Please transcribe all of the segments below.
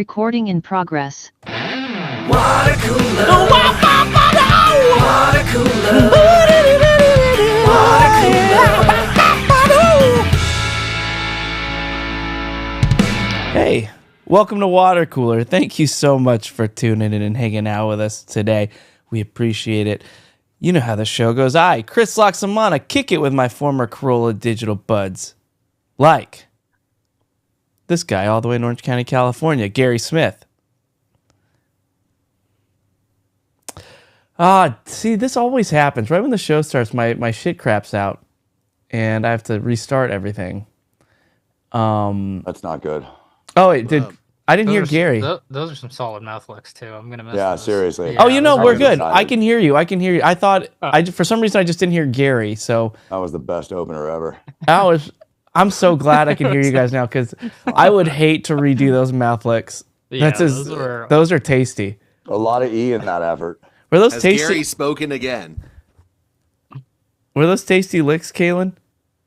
Recording in progress. Watercooler. Watercooler. Hey, welcome to Watercooler. Thank you so much for tuning in and hanging out with us today. We appreciate it. You know how the show goes. I, Chris Loxamana, kick it with my former Corolla digital buds. Like this guy all the way in Orange County, California, Gary Smith. See, this always happens. Right when the show starts, my shit craps out, and I have to restart everything. That's not good. Oh, it did. I didn't hear Gary. Those are some solid mouth licks too. I'm gonna miss. Yeah, those. seriously. Oh, you know, those we're are- good. excited. I can hear you. I thought for some reason I just didn't hear Gary. So That was the best opener ever. I'm so glad I can hear you guys now because I would hate to redo those mouth licks. Yeah, Those are tasty. A lot of E in that effort. Were those Has tasty? Gary spoken again? Were those tasty licks, Kalen?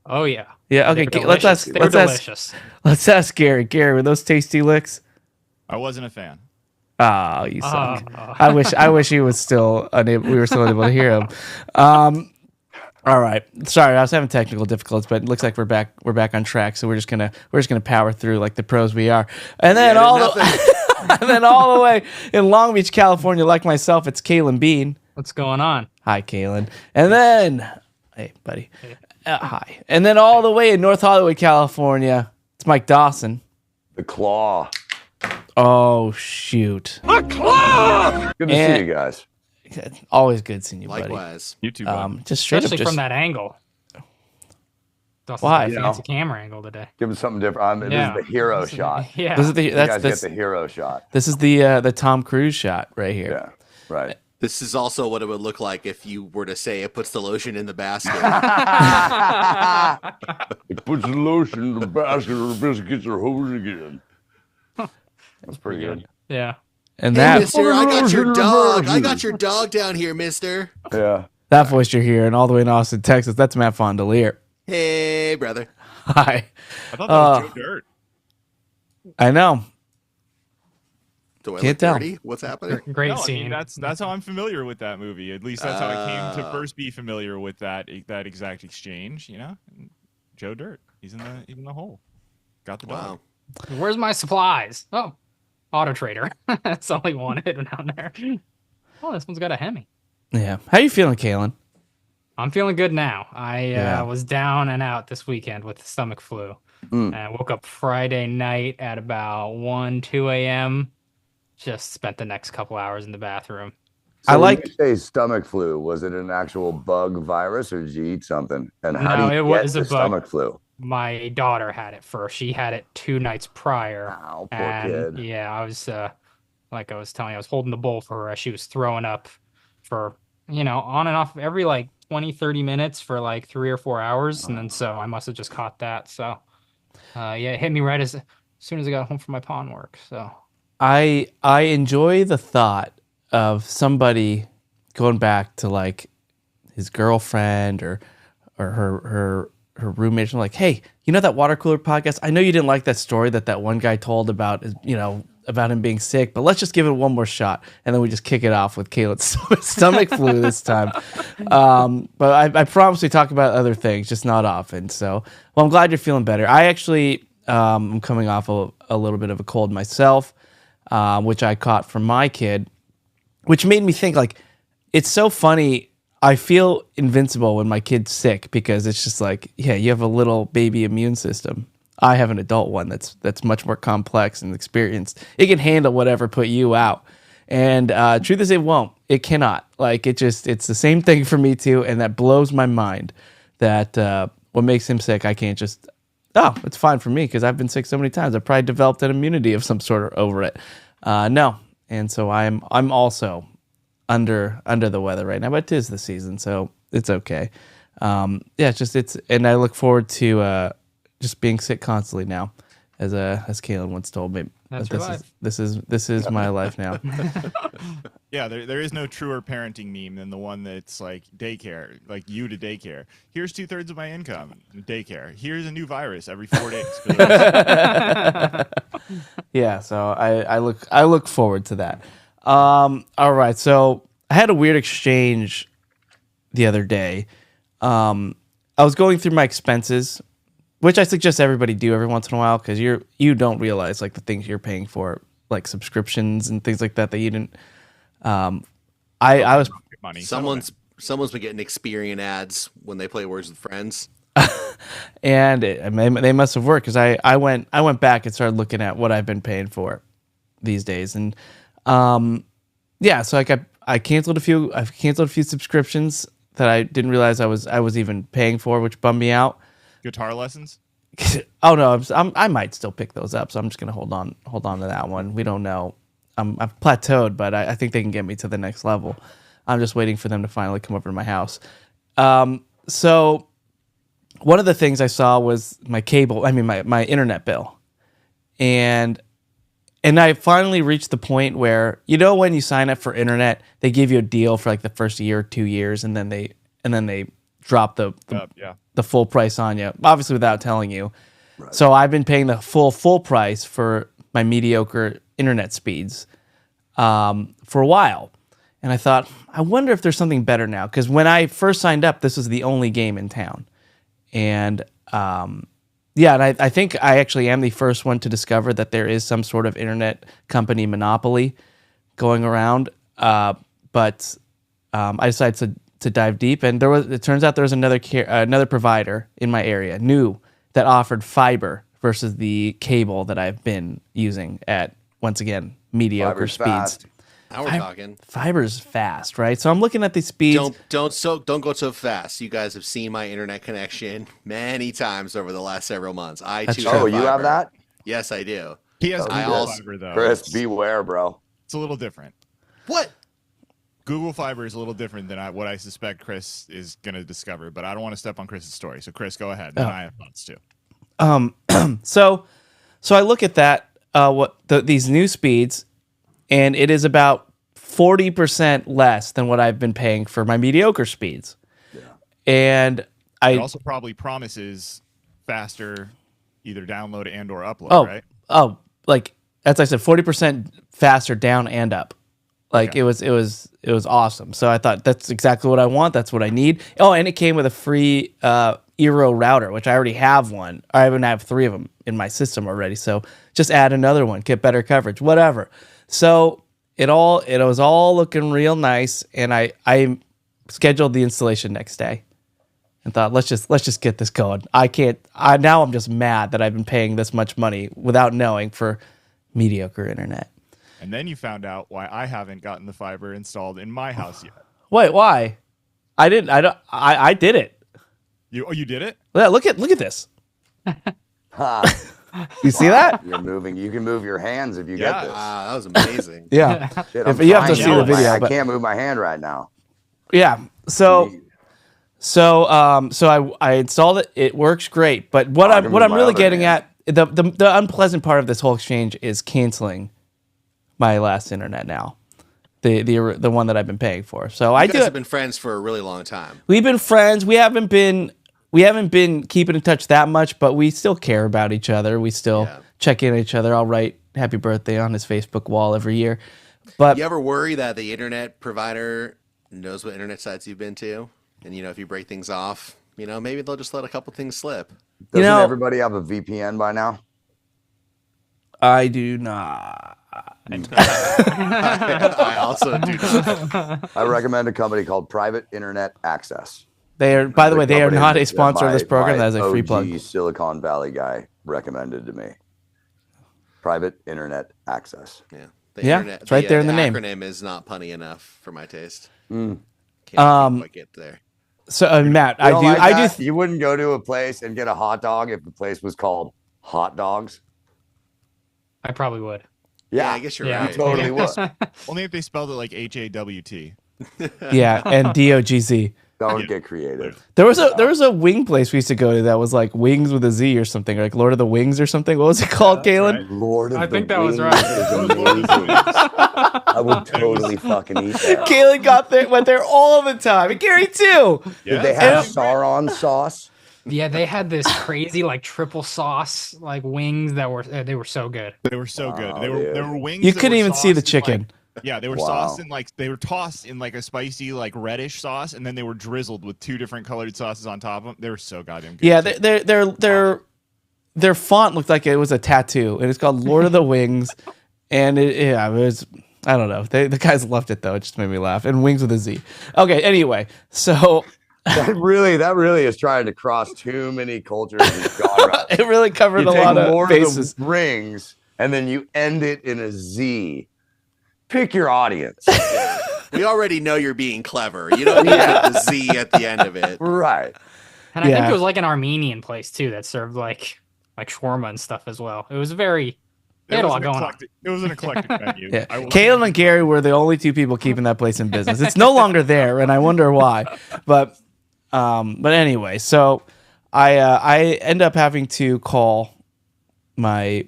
Oh yeah. Yeah. Okay. They're Let's ask. delicious. They're Let's ask. delicious. Let's ask Gary. Gary, were those tasty licks? I wasn't a fan. Oh, you suck. I wish he was still unable. We were still unable to hear him. All right. Sorry, I was having technical difficulties, but it looks like we're back on track. So we're just gonna power through like the pros we are. And then all the way in Long Beach, California, like myself, it's Kalen Bean. What's going on? Hi, Kalen. And then, hey, buddy. Hi. And then all the way in North Hollywood, California, it's Mike Dawson. The claw. Oh, shoot. Good to see you guys. Always good seeing you, buddy. Likewise. You too, bud. Just straight Especially up, from that angle. Dawson's Why? got a fancy camera angle today. Give him something different. This is the hero shot. Yeah. This is the You guys get the hero shot. This is the Tom Cruise shot right here. Yeah, right. This is also what it would look like if you were to say it puts the lotion in the basket. It puts the lotion in the basket or the biscuits are hosed again. That's pretty good. Yeah. And Hey, that mister, I got your dog. I got your dog down here, mister. Yeah. that voice you're hearing all the way in Austin, Texas, that's Matt Fondelier. Hey, brother. Hi. I thought that was Joe Dirt. I know. Do I Can't look tell. dirty? What's happening? Great No, I scene. mean, that's how I'm familiar with that movie. At least that's how I came to first be familiar with that exact exchange. You know, Joe Dirt. He's in the hole. Got the dog. Wow. Where's my supplies? Oh, Auto Trader. That's all he wanted down there. Oh, this one's got a Hemi. Yeah. How you feeling, Kalen? I'm feeling good now. I was down and out this weekend with the stomach flu. And I woke up Friday night at about 1, 2 a.m. Just spent the next couple hours in the bathroom. So I when like- you say stomach flu. Was it an actual bug virus or did you eat something? And how No, do you it get was the a bug. stomach flu? My daughter had it first. She had it 2 nights prior. Ow, poor And kid. yeah, I was like I was telling you, I was holding the bowl for her as she was throwing up for, on and off every like 20, 30 minutes for like 3 or 4 hours. And then so I must have just caught that. So it hit me right as soon as I got home from my pawn work. So I enjoy the thought of somebody going back to like his girlfriend or her roommate and like, hey, you know that Watercooler podcast? I know you didn't like that story that one guy told about, about him being sick, but let's just give it one more shot. And then we just kick it off with Caleb's stomach flu this time. But I promise we talk about other things, just not often. So, well, I'm glad you're feeling better. I actually am coming off a little bit of a cold myself, which I caught from my kid, which made me think like, it's so funny. I feel invincible when my kid's sick because it's just like, yeah, you have a little baby immune system. I have an adult one that's much more complex and experienced. It can handle whatever put you out. And truth is, it won't. It cannot. Like it's the same thing for me too, and that blows my mind. That what makes him sick, I can't just. Oh, it's fine for me because I've been sick so many times. I've probably developed an immunity of some sort over it. No, and so I'm also under the weather right now, but it is the season, so it's okay. And I look forward to just being sick constantly now, as Kaylin once told me. That's your life. This is my life now. Yeah, there is no truer parenting meme than the one that's like daycare, like you to daycare. Here's 2/3 of my income, daycare. Here's a new virus every 4 days. Yeah, so I look forward to that. All right, so I had a weird exchange the other day. I was going through my expenses, which I suggest everybody do every once in a while because you don't realize like the things you're paying for, like subscriptions and things like that you didn't. I was Money. Someone's been getting Experian ads when they play Words with Friends. and they must have worked because I went back and started looking at what I've been paying for these days, and yeah, so I canceled a few subscriptions that I didn't realize I was even paying for, which bummed me out. Guitar lessons? Oh no, I might still pick those up, so I'm just gonna hold on to that one. We don't know. I've plateaued, but I think they can get me to the next level. I'm just waiting for them to finally come over to my house. So one of the things I saw was my cable. I mean, my internet bill, and I finally reached the point where when you sign up for internet, they give you a deal for like the first year or 2 years, and then they drop the full price on you, obviously without telling you. Right. So I've been paying the full price for my mediocre internet speeds for a while. And I thought, I wonder if there's something better now. Because when I first signed up, this was the only game in town. And and I think I actually am the first one to discover that there is some sort of internet company monopoly going around. But I decided to dive deep, and it turns out there was another provider in my area, new, that offered fiber versus the cable that I've been using at, once again, mediocre Fiber's speeds. fast. Now we're talking. Fiber's fast, right? So I'm looking at these speeds. Don't go so fast. You guys have seen my internet connection many times over the last several months. I too. Oh, you have that? Yes, I do. He has I Google also- Fiber though. Chris, beware, bro. It's a little different. What? Google Fiber is a little different than what I suspect Chris is going to discover, but I don't want to step on Chris's story. So Chris, go ahead. And I have thoughts too. So I look at that these new speeds, and it is about 40% less than what I've been paying for my mediocre speeds. Yeah. And It also probably promises faster either download and or upload, right? Oh, like as I said, 40% faster down and up. Like it was awesome. So I thought that's exactly what I want. That's what I need. Oh, and it came with a free Eero router, which I already have one. I even have 3 of them in my system already. So just add another one, get better coverage, whatever. So it was all looking real nice, and I scheduled the installation next day, and thought let's just get this going. Now I'm just mad that I've been paying this much money without knowing for mediocre internet. And then you found out why I haven't gotten the fiber installed in my house yet. Wait, why? I didn't. I did it. You did it? Yeah, look at this. Ha. You see that? You're moving. You can move your hands if you Yeah. get this. Wow, that was amazing. Yeah. Shit, If I'm you have to trying see the move my- video, I but- can't move my hand right now. Yeah. So I installed it. It works great. But what I'm move my really other getting hand. at, the unpleasant part of this whole exchange is canceling my last internet now. The one that I've been paying for. So You guys have been friends for a really long time. We've been friends. We haven't been keeping in touch that much, but we still care about each other. We still check in on each other. I'll write happy birthday on his Facebook wall every year. But You ever worry that the internet provider knows what internet sites you've been to? And, if you break things off, maybe they'll just let a couple things slip. Doesn't everybody have a VPN by now? I do not. I also do not. I recommend a company called Private Internet Access. They are, by the way, they are company not a that sponsor of this program. my That is a free OG plug. Silicon Valley guy recommended to me. Private Internet Access. Yeah. It's right there in the name. Acronym is not punny enough for my taste. Mm. Can't quite get there. So Matt, You don't like I that? do. You wouldn't go to a place and get a hot dog if the place was called Hot Dogs? I probably would. Yeah, I guess you're Yeah. right. You totally would. Only if they spelled it like HAWT. Yeah, and DOGZ. Don't get creative. There was a wing place we used to go to that was like Wings with a Z or something, like Lord of the Wings or something. What was it called, Galen? right. Lord of I the think that was Rings right. is amazing. I would totally fucking eat that. Galen went there all the time. And Gary too. Did they have Sauron sauce? Yeah, they had this crazy like triple sauce like wings that were they were so good. They were so good. Wow, They dude. were wings. You that couldn't were even see the sauced in, chicken. Yeah, they were Wow. sauced in like they were tossed in like a spicy like reddish sauce, and then they were drizzled with 2 different colored sauces on top of them. They were so goddamn good. Yeah, their font looked like it was a tattoo, and it's called Lord of the Wings. And it was, I don't know. The guys loved it though. It just made me laugh. And Wings with a Z. Okay, anyway, so That really is trying to cross too many cultures and genres. it really covered You a take lot of Lord bases. of the Rings and then you end it in a Z. Pick your audience. We already know you're being clever. You don't need to put the Z at the end of it. Right. And I think Yeah. it was like an Armenian place too that served like shawarma and stuff as well. It was very they had a lot going on. It was an eclectic menu. Yeah, I will Caitlin and Gary were the only 2 people keeping that place in business. It's no longer there, and I wonder why. But anyway, so I end up having to call my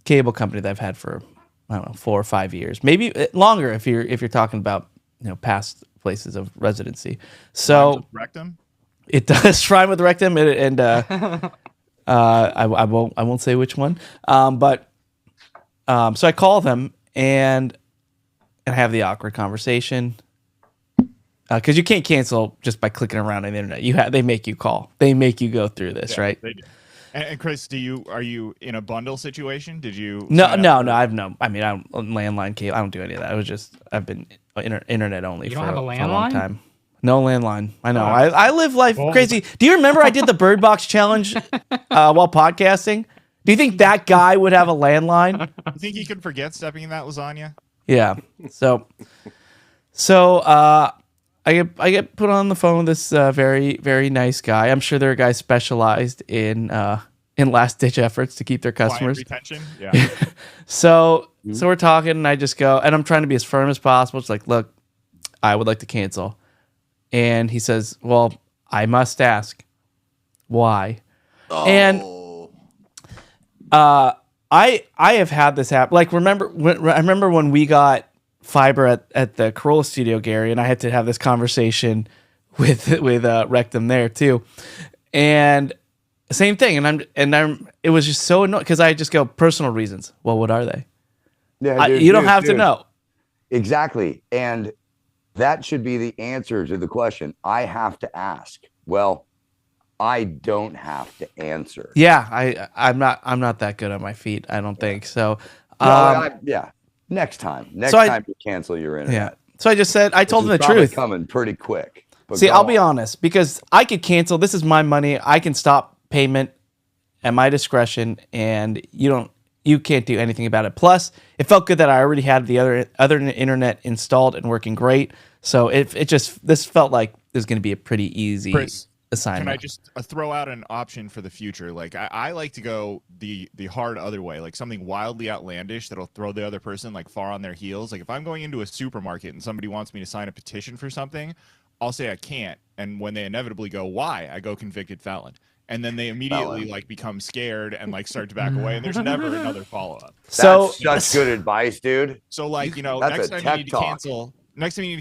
cable company that I've had for I don't know 4 or 5 years, maybe longer if you're talking about past places of residency. So rectum. it does rhyme with rectum, and I won't say which one, but. So I call them and have the awkward conversation because you can't cancel just by clicking around on the internet. They make you call. They make you go through this, right? They do. And Chris, are you in a bundle situation? Did you? No. sign up for- I've no. I mean, I don't landline cable. I don't do any of that. I've been internet only You for don't have a a long landline? time. No landline. I know. I live life Well- crazy. Do you remember I did the Bird Box challenge while podcasting? Do you think that guy would have a landline? You think you could forget stepping in that lasagna? Yeah. So I get put on the phone with this very, very nice guy. I'm sure there are guys specialized in last ditch efforts to keep their Client customers. retention. Yeah. So we're talking, and I just go, and I'm trying to be as firm as possible. It's like, look, I would like to cancel, and he says, well, I must ask, why? And I have had this happen. Like, I remember when we got fiber at the Corolla studio, Gary, and I had to have this conversation with Rectum there too, and same thing. And I'm it was just so annoying because I just go personal reasons. Well, what are they? Yeah, You don't have to know. Exactly. And that should be the answer to the question. I have to ask. Well, I don't have to answer. Yeah, I'm not that good on my feet. I don't think so. Yeah. Next time. So Time you cancel your internet. Yeah. So I just said I told him the It's probably truth. coming pretty quick. But See, go I'll be on. honest because I could cancel. This is my money. I can stop payment at my discretion, and you can't do anything about it. Plus, it felt good that I already had the other internet installed and working great. So this felt like it was going to be a pretty easy Chris, assignment. Can I just throw out an option for the future? Like I like to go the hard other way, like something wildly outlandish that'll throw the other person like far on their heels. Like if I'm going into a supermarket and somebody wants me to sign a petition for something, I'll say I can't. And when they inevitably go, why? I go convicted felon. And then they immediately like become scared and like start to back away. And there's never another follow up. So That's such good advice, dude. So like, That's next a time tech you need to talk.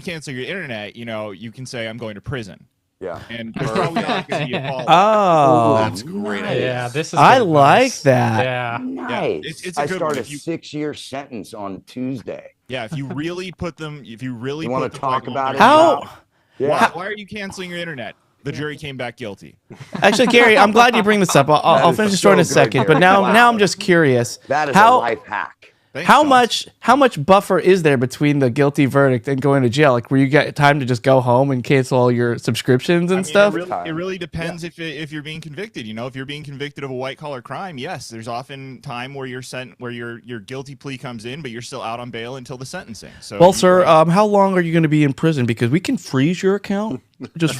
cancel your internet, you can say I'm going to prison. Yeah. And there's probably not going to be a follow up. Oh, That's great. Yeah, this is I good like advice. that. Yeah. Nice. it's a I good start one. a If you- 6-year sentence on Tuesday. Yeah, if you really put them, You wanna talk about it? How? Yeah. Why are you canceling your internet? The jury came back guilty. Actually, Gary, I'm glad you bring this up. I'll is finish the so story in a good, second. Gary. But now Wow. I'm just curious. That is how a life hack. Thanks, how Josh. much buffer is there between the guilty verdict and going to jail? Like, where you get time to just go home and cancel all your subscriptions and stuff? It really depends if you're being convicted. If you're being convicted of a white collar crime, yes, there's often time where your guilty plea comes in, but you're still out on bail until the sentencing. So Well, sir, how long are you going to be in prison? Because we can freeze your account just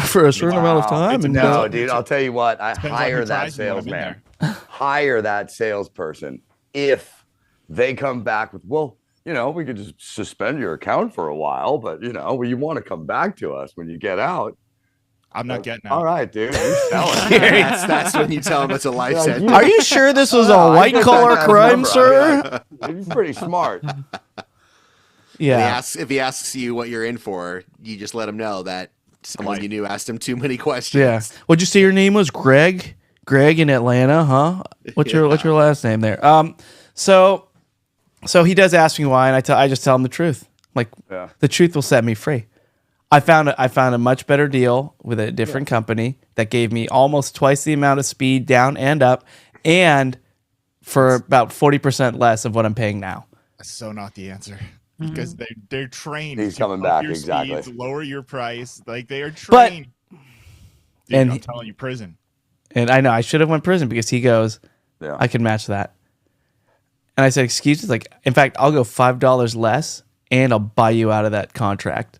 for a certain amount of time. And No, dude, I'll tell you what. I Depends on hire who that tries me when I'm in salesman. there. Hire that salesperson if they come back with, well, we could just suspend your account for a while, but you want to come back to us when you get out. I'm not getting All out. right, dude. You're selling. That's when you tell them it's a life Like, sentence. Are you sure this was a I white get that collar guy's crime, number. sir? I'd be like, you're pretty smart. And Yeah. if he asks you what you're in for, you just let him know that someone Like- you knew asked him too many questions. Yeah. What'd you say your name was? Greg? Greg in Atlanta, huh? What's your last name there? So he does ask me why, and I just tell him the truth. Like Yeah. the truth will set me free. I found a much better deal with a different company that gave me almost twice the amount of speed down and up, and for about 40% less of what I'm paying now. That's so not the answer. Because they're trained. He's to coming up back, your exactly. speeds, lower your price. Like they are But- trained. Dude, and- I'm telling you, prison. And I know I should have went prison because he goes, Yeah. I can match that. And I said, excuse me, like, in fact, I'll go $5 less and I'll buy you out of that contract.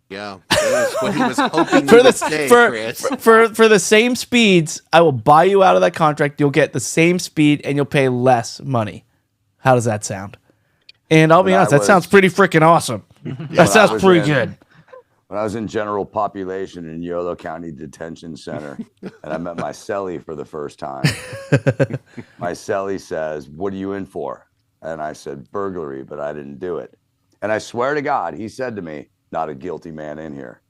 Yeah. That was what he was hoping For you the would say, for, Chris. for the same speeds, I will buy you out of that contract. You'll get the same speed and you'll pay less money. How does that sound? And I'll be When I honest, that was- sounds pretty freaking awesome. That sounds was pretty in- good. When I was in general population in Yolo County Detention Center, and I met my cellie for the first time, my cellie says, "What are you in for?" And I said, "Burglary," but I didn't do it. And I swear to God, he said to me, "Not a guilty man in here."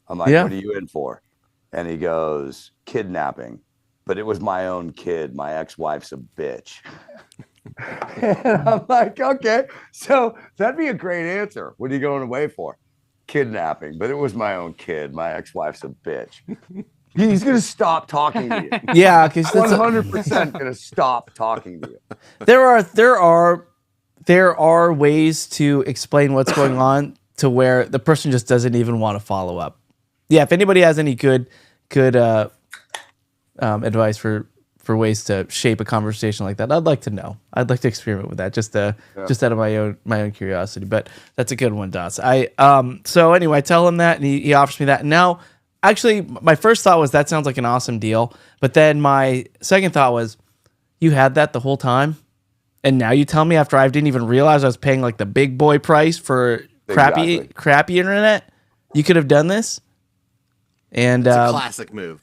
I'm like, Yeah. "What are you in for?" And he goes, "Kidnapping." But it was my own kid. My ex-wife's a bitch. And I'm like, okay, so that'd be a great answer. What are you going away for? Kidnapping, but it was my own kid. My ex-wife's a bitch. He's gonna stop talking to you. Yeah, because 100% gonna stop talking to you. there are ways to explain what's going on to where the person just doesn't even want to follow up. Yeah, if anybody has any good advice for ways to shape a conversation like that, I'd like to know. I'd like to experiment with that just out of my own curiosity. But that's a good one, Das. So anyway, I tell him that, and he offers me that. And now, actually, my first thought was that sounds like an awesome deal. But then my second thought was, you had that the whole time, and now you tell me after I didn't even realize I was paying like the big boy price for Exactly. crappy internet. You could have done this, and It's a classic move.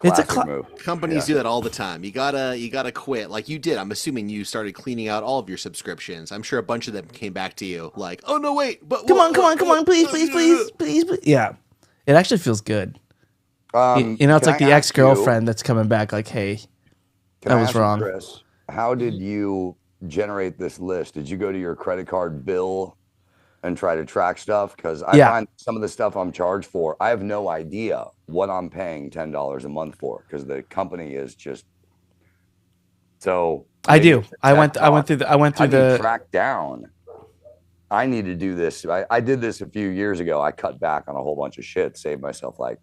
it's a Classic move. Companies do that all the time. You gotta quit, like you did. I'm assuming you started cleaning out all of your subscriptions. I'm sure a bunch of them came back to you, like, "Oh no, wait, but come on, please. Yeah, it actually feels good. You know, it's Can like I the ask ex-girlfriend that's coming back, like, hey, Can that I was ask you, wrong. Chris, how did you generate this list? Did you go to your credit card bill and try to track stuff? Because I Yeah. find some of the stuff I'm charged for, I have no idea what I'm paying $10 a month for because the company is just so. I maybe do. it's a I tech went talk. through How do you the. track down? I need to do this. I did this a few years ago. I cut back on a whole bunch of shit, saved myself like,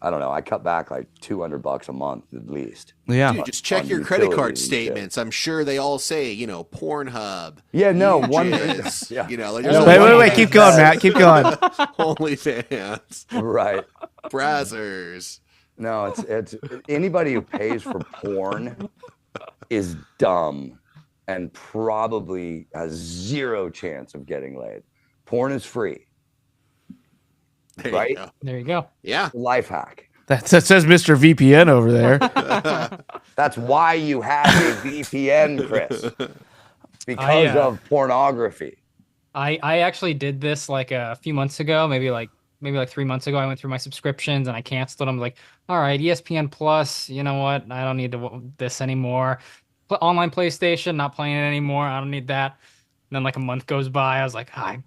I don't know. I cut back like $200 a month at least. Yeah. Dude, just check on your credit card utilities and shit. statements. I'm sure they all say, Pornhub. Yeah, no, one Jizz, yeah. like No, there's Wait, a wait. Keep going, Matt. Keep going. OnlyFans, Right. Brazzers. No, it's anybody who pays for porn is dumb and probably has zero chance of getting laid. Porn is free. There Right? you go. There you go. Yeah. Life hack. That says Mr. VPN over there. That's why you have a VPN, Chris. Because of pornography. I actually did this like a few months ago, maybe like 3 months ago. I went through my subscriptions and I canceled them. Like, all right, ESPN Plus, you know what? I don't need this anymore. Online PlayStation, not playing it anymore. I don't need that. And then like a month goes by. I was like, I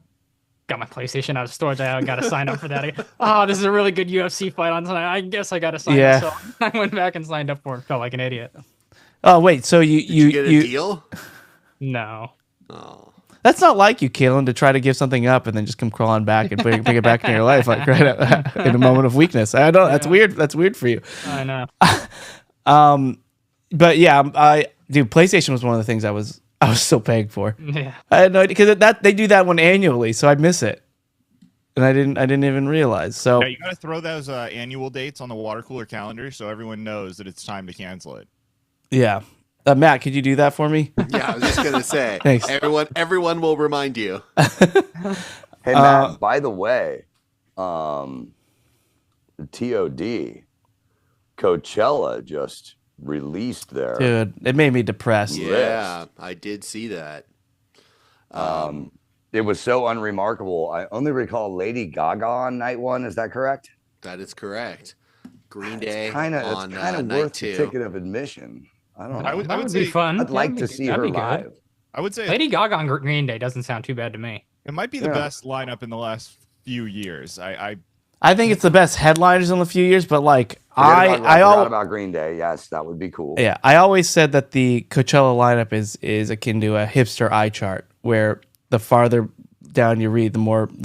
got my PlayStation out of storage. I got to sign up for that again. Oh, this is a really good UFC fight on tonight. I guess I got to sign Yeah. up. So I went back and signed up for it. Felt like an idiot. Oh wait, so Did you get a deal? No. Oh. That's not like you, Kalen, to try to give something up and then just come crawling back and bring it back into your life, like right in a moment of weakness. I don't. That's weird. That's weird for you. I know. But yeah, PlayStation was one of the things I was still paying for. Yeah. I had no idea because they do that one annually, so I'd miss it, and I didn't even realize. So Yeah, you gotta throw those annual dates on the water cooler calendar so everyone knows that it's time to cancel it. yeah, Matt, could you do that for me? Yeah, I was just gonna say. Thanks. Everyone will remind you. Hey, Matt, by the way, TOD, Coachella just released their. Dude, it made me depressed. Yeah, I did see that. It was so unremarkable. I only recall Lady Gaga on night one. Is that correct? That is correct. Green Day It's on kind of night worth the 2. ticket of admission. I don't know. I would That would say be fun. I'd like to see her that'd be good. live. I would say Lady Gaga on Green Day doesn't sound too bad to me. it might be the Yeah. best lineup in the last few years. I think it's the best headliners in a few years, but like I I forgot about Green Day. Yes, that would be cool. yeah, I always said that the Coachella lineup is akin to a hipster eye chart, where the farther down you read, the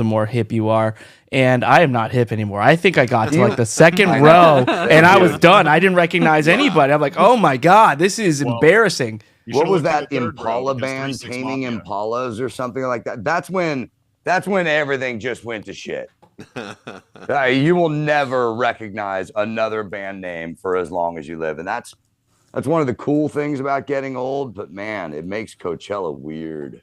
more hip you are. And I am not hip anymore. I think I got to like the second row, and I was done. I didn't recognize anybody. I'm like, oh my god, this is embarrassing. You What should've was looked that at the third row Impala because band, 3 6 Taming Mafia. Impalas or something like that? That's when everything just went to shit. You will never recognize another band name for as long as you live, and that's one of the cool things about getting old. But man, it makes Coachella weird.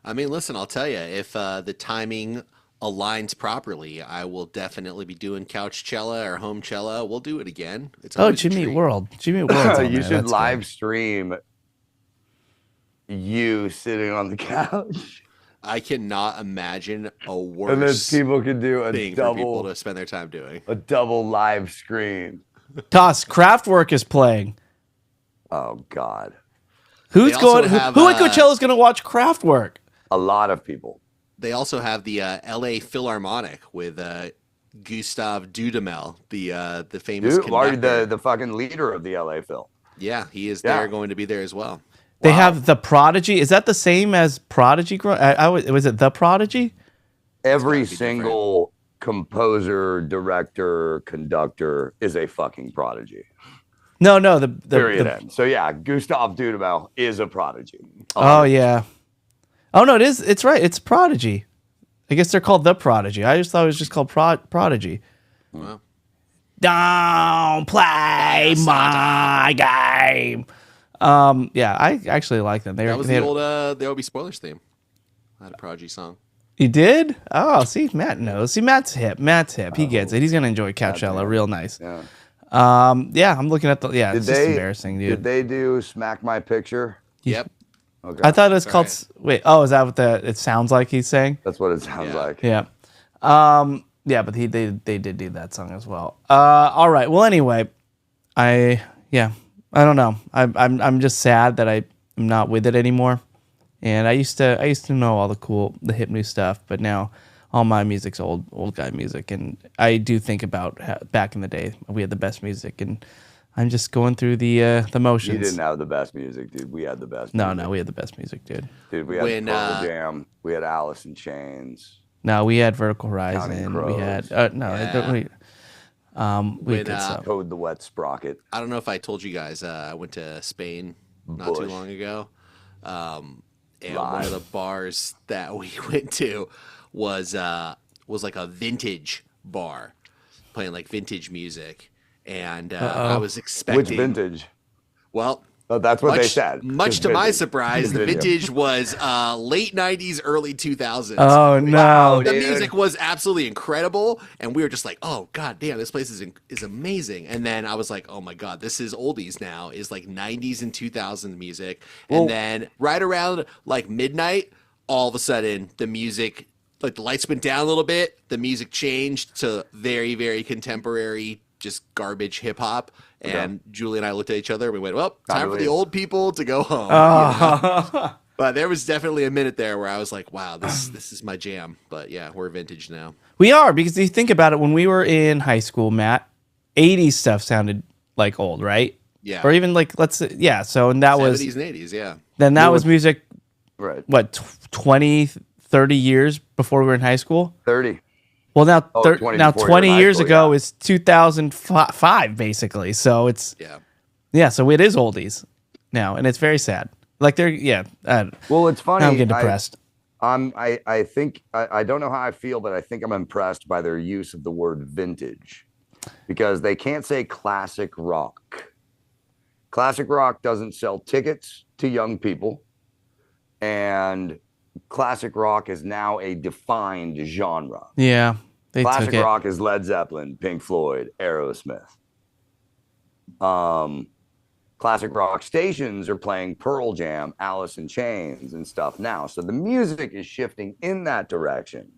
I mean, listen, I'll tell you, if the timing aligns properly, I will definitely be doing Couchcella or Homecella. We'll do it again. It's Oh, always a Jimmy treat. World. Jimmy World's on You there. should That's live good. stream you sitting on the couch, I cannot imagine a and then worse people can do a thing for people double to spend their time doing. live screen. Toss Kraftwerk is playing. Oh God, Who's They also going? have, Who at Coachella is going to watch Kraftwerk? a lot of people. They also have the L.A. Philharmonic with Gustav Dudamel, the famous Dude, conductor. the fucking leader of the LA Phil. Yeah, he is Yeah. there, going to be there as well. They have the Prodigy. Is that the same as Prodigy? Was it the Prodigy? Every gotta be single composer, director, conductor is a fucking prodigy. No. The Period. the- End. So yeah, Gustav Dudamel is a prodigy. oh yeah. Oh no, it is. It's right. It's Prodigy. I guess they're called the Prodigy. I just thought it was just called Prodigy. Wow. Don't play my game. Yeah, I actually like them. That was the old the OB Spoilers theme. I had a Prodigy song. You did? Oh, see, Matt knows. See, Matt's hip. He gets it. He's gonna enjoy Coachella. Real nice. Yeah. Yeah, I'm looking at the. Yeah, Did it's just they? embarrassing, dude. Did they do Smack My Picture? Yep. Okay. I thought it was All called. right. Wait. Oh, is that what it sounds like he's saying? That's what it sounds Yeah. like. Yeah. Yeah, but they did do that song as well. All right. Well, anyway, I don't know. I'm just sad that I'm not with it anymore. And I used to know all the hip new stuff, but now all my music's old guy music. And I do think about back in the day we had the best music, and I'm just going through the motions. You didn't have the best music, dude. We had the best. No, music. we had the best music, dude. Dude, we had When, Pearl Jam. We had Alice in Chains. No, we had Vertical Counting Horizon. We Crows. had no, Yeah. we had When, good stuff. Code the Wet Sprocket. I don't know if I told you guys, I went to Spain not too Bush. long ago. And Live. one of the bars that we went to was like a vintage bar, playing like vintage music. And I was expecting. Which vintage? Well, Oh, that's what they said. Much Just to my vintage. surprise, the Vintage. vintage was late 90s, early 2000s. Oh no! The dude. music was absolutely incredible, and we were just like, "Oh god damn, this place is amazing." And then I was like, "Oh my god, this is oldies now. Is like 90s and 2000s music." And then right around like midnight, all of a sudden the music, like the lights went down a little bit, the music changed to very very contemporary, just garbage hip hop. And Julie and I looked at each other and we went, "Well, time for the old people to go home." You know? But there was definitely a minute there where I was like, "Wow, this is my jam." But yeah, we're vintage now. We are, because you think about it, when we were in high school, Matt, 80s stuff sounded like old, right? Yeah. Or even like, let's say, yeah. So, and that 70s was, and 80s, yeah. then that was music, Right. what, 20, 30 years before we were in high school? 30. Well, now, 20 now before 20 you were in high years school, ago yeah. is 2005, basically. So it's, Yeah. yeah, so it is oldies now, and it's very sad. Like they're, yeah. Well, it's funny. I'm getting depressed. I think I don't know how I feel, but I think I'm impressed by their use of the word vintage, because they can't say classic rock. Classic rock doesn't sell tickets to young people, and classic rock is now a defined genre. Yeah. They Classic took it. rock is Led Zeppelin, Pink Floyd, Aerosmith. Classic rock stations are playing Pearl Jam, Alice in Chains, and stuff now. So the music is shifting in that direction.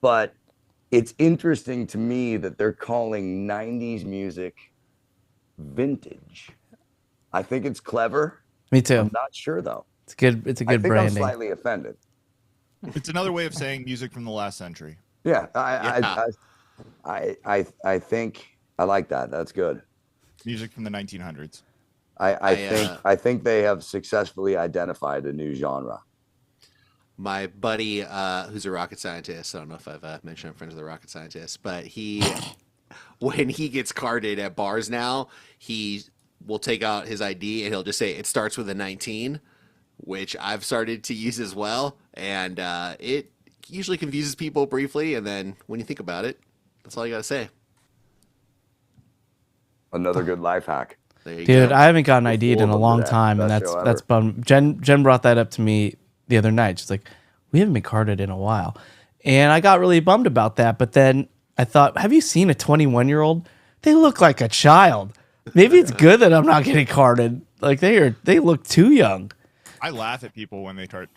But it's interesting to me that they're calling 90s music vintage. I think it's clever. Me too. I'm not sure though. It's good. It's a I good think I'm branding. slightly offended. It's another way of saying music from the last century. Yeah, I think I like that. That's good. Music from the 1900s. I think they have successfully identified a new genre. My buddy, who's a rocket scientist, I don't know if I've mentioned I'm friends with a rocket scientist, but when he gets carded at bars now, he will take out his ID and he'll just say it starts with a 19, which I've started to use as well, and it usually confuses people briefly, and then when you think about it, that's all you gotta say. Another good life hack. There you Dude, go. I haven't gotten ID'd in a Forward long to that. time, and Best that's show that's ever. bum. Jen brought that up to me the other night. She's like, "We haven't been carded in a while," and I got really bummed about that. But then I thought, have you seen a 21-year-old? They look like a child. Maybe it's good that I'm not getting carded. Like they look too young. I laugh at people when they card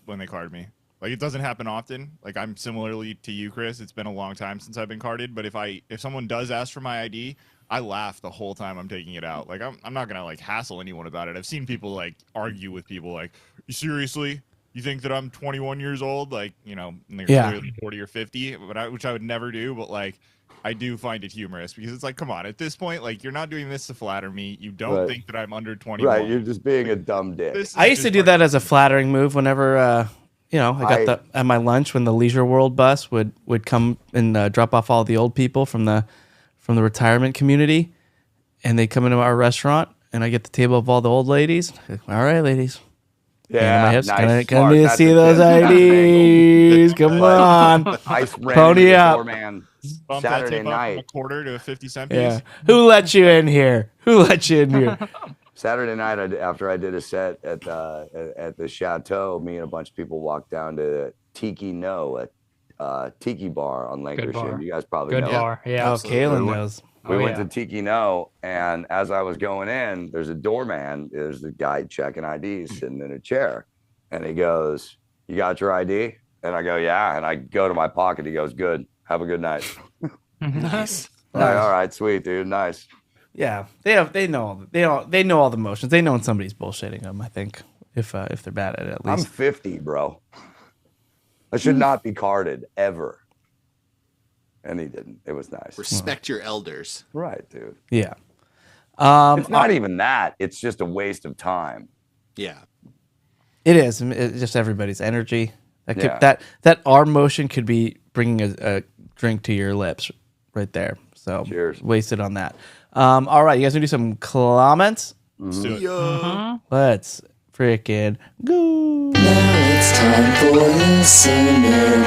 me. Like it doesn't happen often. Like I'm similarly to you, Chris. It's been a long time since I've been carded. But if someone does ask for my ID, I laugh the whole time I'm taking it out. Like I'm not gonna like hassle anyone about it. I've seen people like argue with people like, "You seriously? You think that I'm 21 years old?" Like and they're clearly 40 or 50, which I would never do. But like I do find it humorous because it's like, come on, at this point, like you're not doing this to flatter me. You don't Right. think that I'm under 21. Right, you're just being a dumb dick. This is I used to just do like- that as a flattering move whenever I got at my lunch when the Leisure World bus would come and drop off all the old people from the retirement community, and they come into our restaurant, and I get the table of all the old ladies. All right, ladies. Yeah, My hips. nice, Can I smart. That's see a those tip. That's an IDs? Come on. I ran Pony into the up. doorman Bump that Saturday tip up from a night. quarter to a 50-cent piece. Yeah. Who let you in here? Who let you in here? Saturday night, after I did a set at the Chateau, me and a bunch of people walked down to Tiki No, a tiki bar on Lancashire. bar. You guys probably Good know. bar. Yeah. Oh, Absolutely. Kaylin knows. We Oh, went yeah. to Tiki No, and as I was going in, there's a doorman. There's the guy checking IDs sitting in a chair, and he goes, "You got your ID?" And I go, "Yeah." And I go to my pocket. He goes, "Good. Have a good night." Nice. I'm like, all right, sweet, dude. Nice. Yeah, they know all the motions. They know when somebody's bullshitting them. I think if they're bad at it, at I'm least. 50, bro. I should not be carded ever. And he didn't. It was nice. Respect your elders. Right, dude. Yeah. It's not even that. It's just a waste of time. Yeah. It is. It's just everybody's energy. That could, Yeah. that arm motion could be bringing a drink to your lips right there. So Cheers. wasted on that. All right, you guys want to do some comments? Let's do it. Yo. Let's freaking go. It's time for listener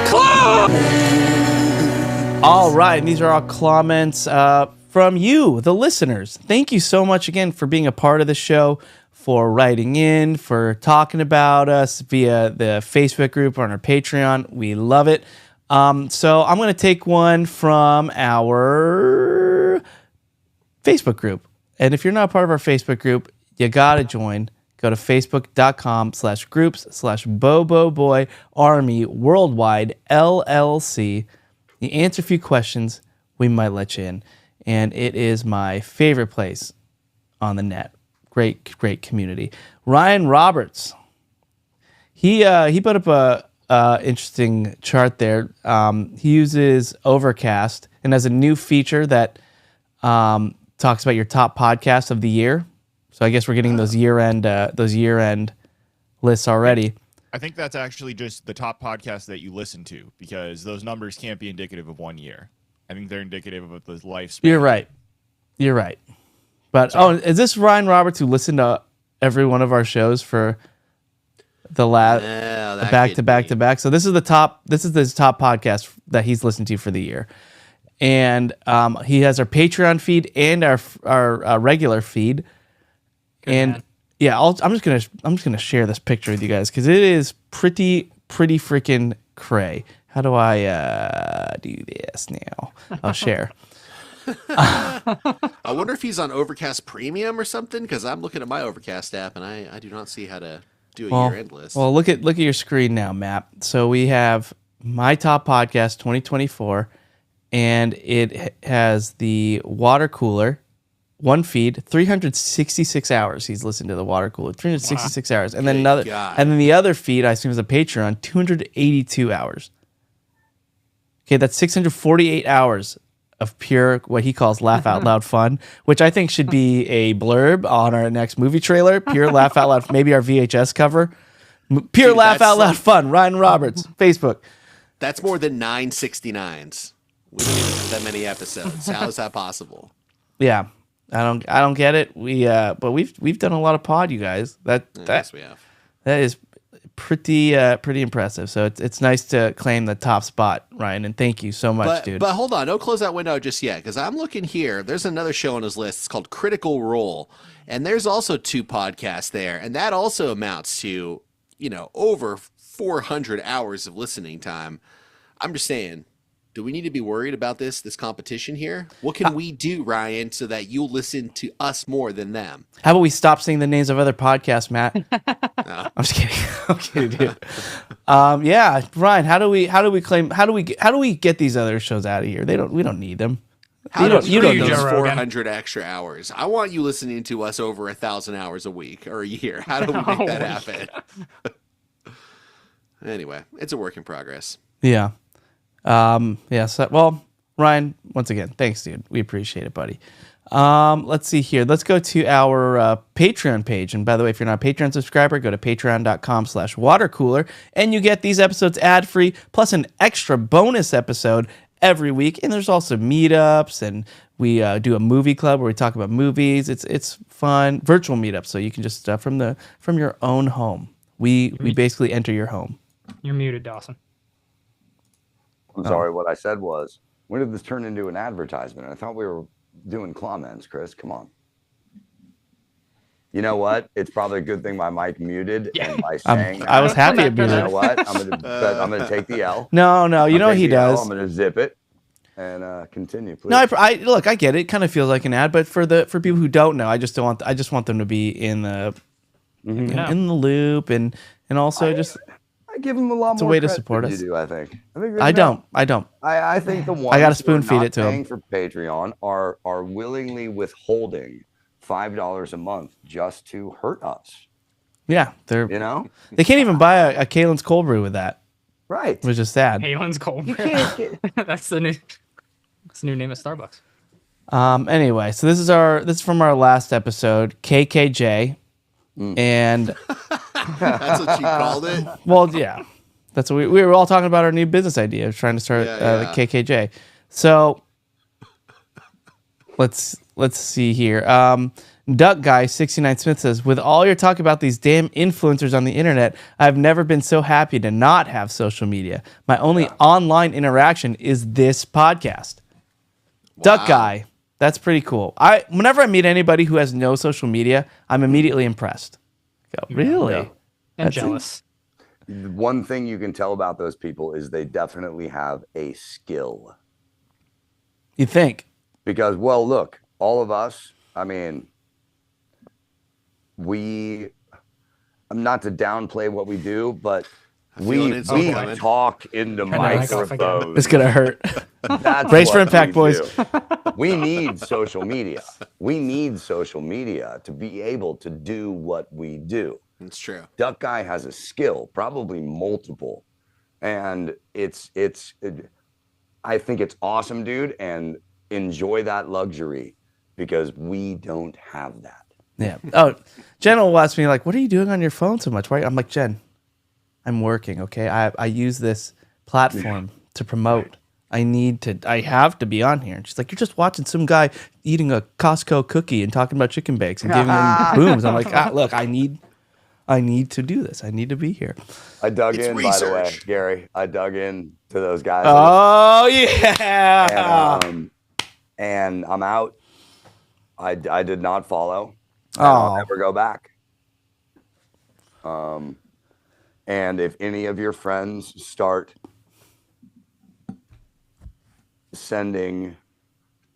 All right, and these are all comments from you, the listeners. Thank you so much again for being a part of the show, for writing in, for talking about us via the Facebook group or on our Patreon. We love it. So I'm going to take one from our Facebook group. And if you're not part of our Facebook group, you got to join. Go to facebook.com/groups/Bobo Army Worldwide LLC. You answer a few questions, we might let you in. And it is my favorite place on the net. Great community. Ryan Roberts. He put up a interesting chart there. He uses Overcast and has a new feature that talks about your top podcasts of the year. So I guess we're getting those year-end lists already. I think that's actually just the top podcast that you listen to, because those numbers can't be indicative of 1 year. I think they're indicative of the lifespan. You're right. But is this Ryan Roberts who listened to every one of our shows for the last Yeah, that back could to back be. to back? So this is the top podcast that he's listened to for the year, and he has our Patreon feed and our regular feed, and man. yeah, I'm just gonna share this picture with you guys because it is pretty freaking cray. How do I do this now? I'll share. I wonder if he's on Overcast Premium or something, because I'm looking at my Overcast app and I do not see how to do a year-end list. Well, look at your screen now, Matt. So we have My Top Podcast 2024, and it has the Watercooler, one feed, 366 hours. He's listened to the Watercooler, 366 hours, and then Good God. and then the other feed I assume is a Patreon, 282 hours. Okay, that's 648 hours of pure what he calls laugh out loud fun, which I think should be a blurb on our next movie trailer. Pure laugh out loud, maybe our VHS cover. Pure Dude, laugh that's out loud like- fun. Ryan Roberts, Facebook. That's more than 969s. We don't even have that many episodes. How is that possible? Yeah, I don't get it. But we've done a lot of pod, you guys. Yes, we have. That is pretty impressive. So it's nice to claim the top spot, Ryan, and thank you so much, dude. But hold on, don't close that window just yet, because I'm looking here. There's another show on his list. It's called Critical Role, and there's also 2 podcasts there, and that also amounts to over 400 hours of listening time. I'm just saying, do we need to be worried about this competition here? What can we do, Ryan, so that you'll listen to us more than them? How about we stop saying the names of other podcasts, Matt? I'm just kidding. I'm kidding, dude. Yeah, Ryan. How do we get these other shows out of here? We don't need them. How do you don't use know. Joe Rogan. 400 extra hours? I want you listening to us over 1,000 hours a week or a year. How do we make that happen? Anyway, it's a work in progress. Yeah. Yeah. So, well, Ryan, once again, thanks, dude. We appreciate it, buddy. Let's see here. Let's go to our Patreon page. And by the way, if you're not a Patreon subscriber, go to patreon.com/watercooler and you get these episodes ad-free plus an extra bonus episode every week. And there's also meetups, and we do a movie club where we talk about movies. It's fun, virtual meetups. So you can just from your own home. We basically enter your home. You're muted, Dawson. I'm sorry. What I said was, when did this turn into an advertisement? I thought we were doing comments, Chris. Come on. You know what? It's probably a good thing my mic muted. And by saying I was happy it you muted. know what? I'm gonna take the L. No, you know what he does. I'm gonna zip it and continue, please. No, I look. I get it. It kind of feels like an ad, but for people who don't know, I just want them to be in the in the loop, and also I give them a lot it's a more way to credit support than us. you do. I think I don't. I think the ones I gotta who spoon are feed not it to 'em. paying for Patreon are willingly withholding $5 a month just to hurt us. Yeah, You they know, can't even buy a Kalen's cold brew with that, right? which is sad. Halen's cold. You can't get. That's the new name of Starbucks. Anyway, so this is from our last episode, KKJ, and That's what you called it? well, yeah, that's what we were all talking about our new business idea of trying to start the KKJ. So let's see here. Duck Guy 69 Smith says, with all your talk about these damn influencers on the internet, I've never been so happy to not have social media. My only online interaction is this podcast. Duck Guy, that's pretty cool. Whenever I meet anybody who has no social media, I'm immediately impressed. Go, really? Yeah. And jealous. One thing you can tell about those people is they definitely have a skill. You think? Because, well, look, all of us, I mean, not to downplay what we do, but feeling we it's all coming. talk into Turn the mic off again. microphones. It's going to hurt. That's Brace for what impact, we boys. do. We need social media. We need social media to be able to do what we do. It's true. Duck Guy has a skill, probably multiple, and I think it's awesome, dude, and enjoy that luxury because we don't have that. Yeah. Oh, Jen will ask me, like, what are you doing on your phone so much? Why? I'm like, Jen, I'm working, okay? I use this platform to promote. I have to be on here. And she's like, you're just watching some guy eating a Costco cookie and talking about chicken bakes and giving him booms. I'm like, look, I need to do this. I need to be here. I dug It's in, by the way, research. Gary. I dug in to those guys. Oh, yeah. And I'm out. I did not follow. I'll never go back. And if any of your friends start sending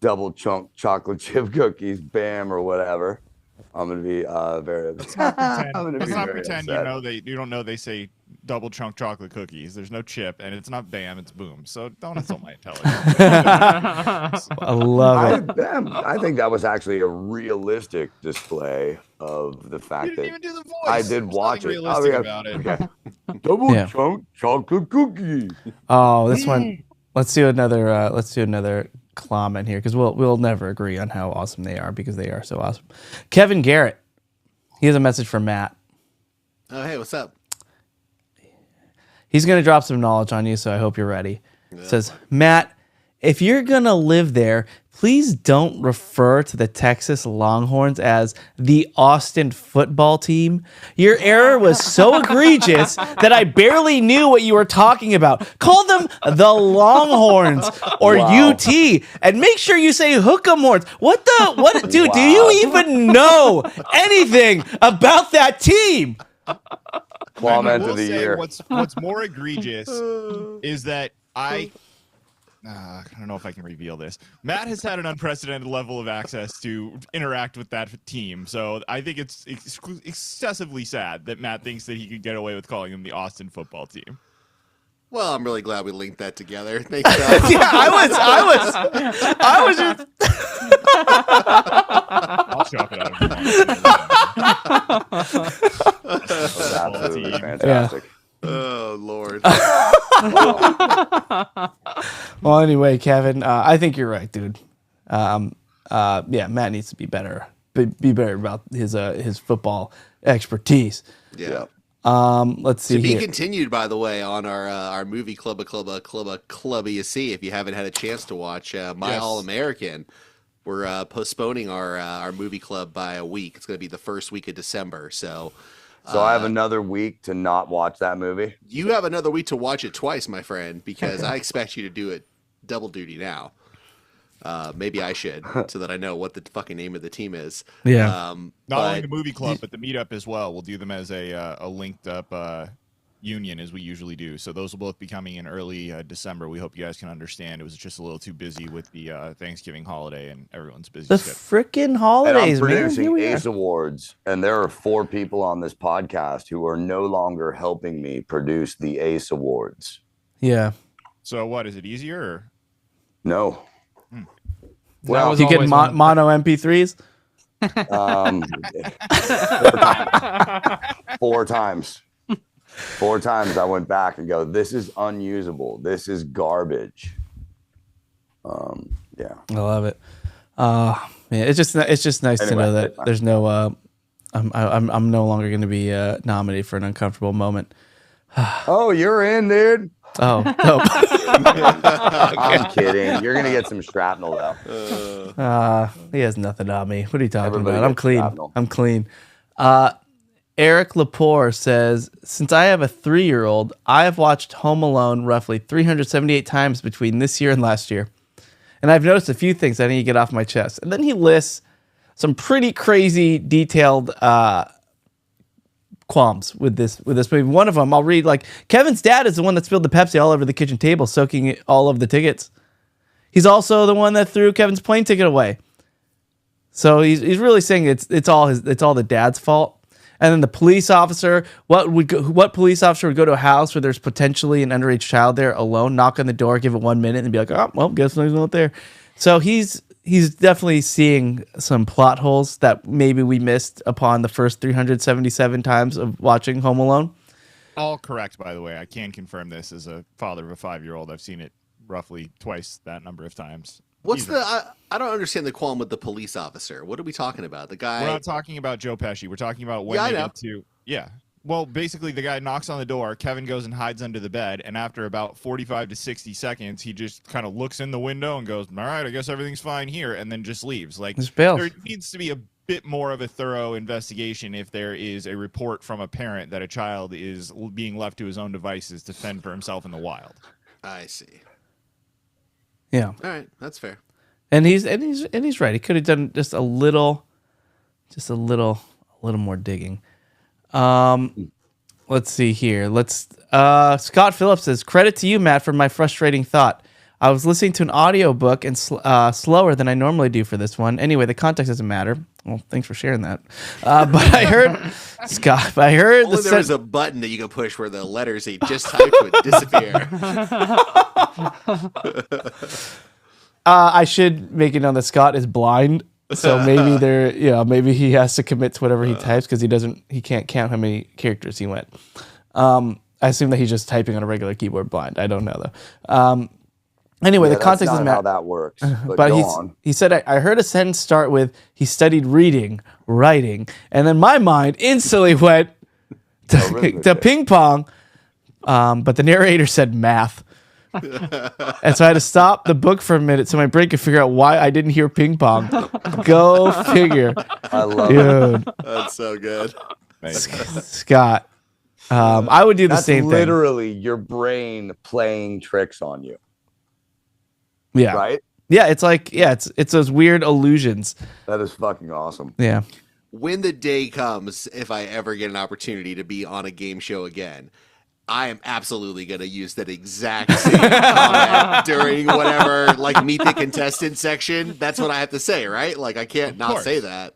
double chunk chocolate chip cookies, bam, or whatever, I'm gonna be very upset. Let's not pretend you know you don't know they say double chunk chocolate cookies. There's no chip, and it's not bam, it's boom. So don't insult my intelligence. I love it. I think that was actually a realistic display of the You fact didn't that even do the voice. I did There's watch nothing it. realistic yeah. about it. Okay. Double Yeah. chunk chocolate cookie. Oh, this one. Let's do another comment here because we'll never agree on how awesome they are because they are so awesome. Kevin Garrett, he has a message from Matt. Oh, hey, what's up? He's gonna drop some knowledge on you, so I hope you're ready. Says Matt, if you're gonna live there, please don't refer to the Texas Longhorns as the Austin football team. Your error was so egregious that I barely knew what you were talking about. Call them the Longhorns or UT, and make sure you say Hook'em Horns. What, dude? Do you even know anything about that team? Comment I will of the say year. What's more egregious is that I don't know if I can reveal this. Matt has had an unprecedented level of access to interact with that team, so I think it's excessively sad that Matt thinks that he could get away with calling them the Austin football team. Well, I'm really glad we linked that together. Thanks, Doug. Yeah, I was just. I'll chop it out. That was absolutely team. fantastic. Oh, Lord. Well, anyway, Kevin, I think you're right, dude. Yeah, Matt needs to be better. Be better about his football expertise. Yeah. Let's see To be here. continued, by the way, on our movie club you see if you haven't had a chance to watch My Yes. All American. We're postponing our movie club by a week. It's going to be the first week of December. So I have another week to not watch that movie. you have another week to watch it twice, my friend, because I expect you to do it double duty now. Maybe I should, so that I know what the fucking name of the team is. Yeah. Not only But the movie club, but the meetup as well. We'll do them as a linked up union as we usually do. So those will both be coming in early December. We hope you guys can understand. It was just a little too busy with the Thanksgiving holiday and everyone's busy. The schedule. frickin' And I'm holidays, man. Here producing we are. Ace Awards, and there are 4 people on this podcast who are no longer helping me produce the Ace Awards. Yeah. So what is it easier? Or? No. That was You get always one- mono MP3s? Um, 4 times. 4 times I went back and go, this is unusable. This is garbage. Yeah. I love it. Yeah, it's just nice to Anyway, know that it's fine. there's no. I'm no longer going to be nominated for an uncomfortable moment. Oh, you're in, dude. Oh, no. I'm kidding. You're gonna get some shrapnel though. He has nothing on me. What are you talking Everybody about? I'm gets clean. shrapnel. I'm clean. Eric Lepore says, since I have a 3-year-old, I have watched Home Alone roughly 378 times between this year and last year. And I've noticed a few things I need to get off my chest. And then he lists some pretty crazy detailed qualms with this movie. One of them, I'll read, like, Kevin's dad is the one that spilled the Pepsi all over the kitchen table, soaking all of the tickets. He's also the one that threw Kevin's plane ticket away. So he's really saying it's all the dad's fault. And then the police officer, what police officer would go to a house where there's potentially an underage child there alone, knock on the door, give it 1 minute, and be like, oh, well, guess something's not there. So he's definitely seeing some plot holes that maybe we missed upon the first 377 times of watching Home Alone. All correct, by the way. I can confirm this as a father of a 5-year-old. I've seen it roughly twice that number of times. what's Easily. I don't understand the qualm with the police officer. What are we talking about? The guy. We're not talking about Joe Pesci. We're talking about when Yeah, I they know. get to Well, basically, the guy knocks on the door. Kevin goes and hides under the bed, and after about 45 to 60 seconds, he just kind of looks in the window and goes, "All right, I guess everything's fine here," and then just leaves. Like, Just bails. there needs to be a bit more of a thorough investigation if there is a report from a parent that a child is being left to his own devices to fend for himself in the wild. I see. Yeah. All right, that's fair. And he's right. He could have done just a little more digging. Let's see here. Scott Phillips says, credit to you, Matt, for my frustrating thought. I was listening to an audiobook and slower than I normally do for this one. Anyway, the context doesn't matter. Well, thanks for sharing that. But I heard, Scott, I heard Only there was a button that you could push where the letters he just typed would disappear. I should make it known that Scott is blind. So maybe maybe he has to commit to whatever he types because he can't count how many characters he went. I assume that he's just typing on a regular keyboard blind. I don't know though. Anyway, the context that's doesn't not how matter. that works. But, But go on. he said, I heard a sentence start with, he studied reading, writing, and then my mind instantly went to ping pong. But the narrator said math. And so I had to stop the book for a minute so my brain could figure out why I didn't hear ping pong. Go figure. I love it. Dude, That's so good. Scott. I would do the That's same thing. literally your brain playing tricks on you, Yeah. right? Yeah, it's those weird illusions. That is fucking awesome. Yeah. When the day comes, if I ever get an opportunity to be on a game show again, I am absolutely going to use that exact same comment during whatever, like, meet the contestant section. That's what I have to say, right? Like, I can't not say that.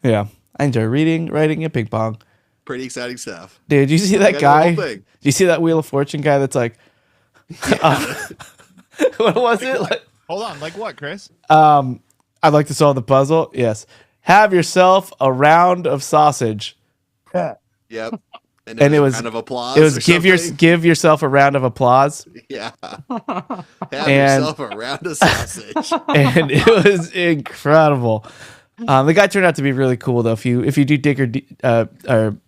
Yeah. I enjoy reading, writing, and ping pong. Pretty exciting stuff. Dude, did you see that got the guy? whole thing. Did you see that Wheel of Fortune guy that's like, what was it? Like, Hold on, like what, Chris? I'd like to solve the puzzle. Yes. Have yourself a round of sausage. Yep. And And it it was was- kind of applause. It was or something. give yourself a round of applause. Yeah. Have And- yourself a round of sausage. And it was incredible. The guy turned out to be really cool though. If you do dig if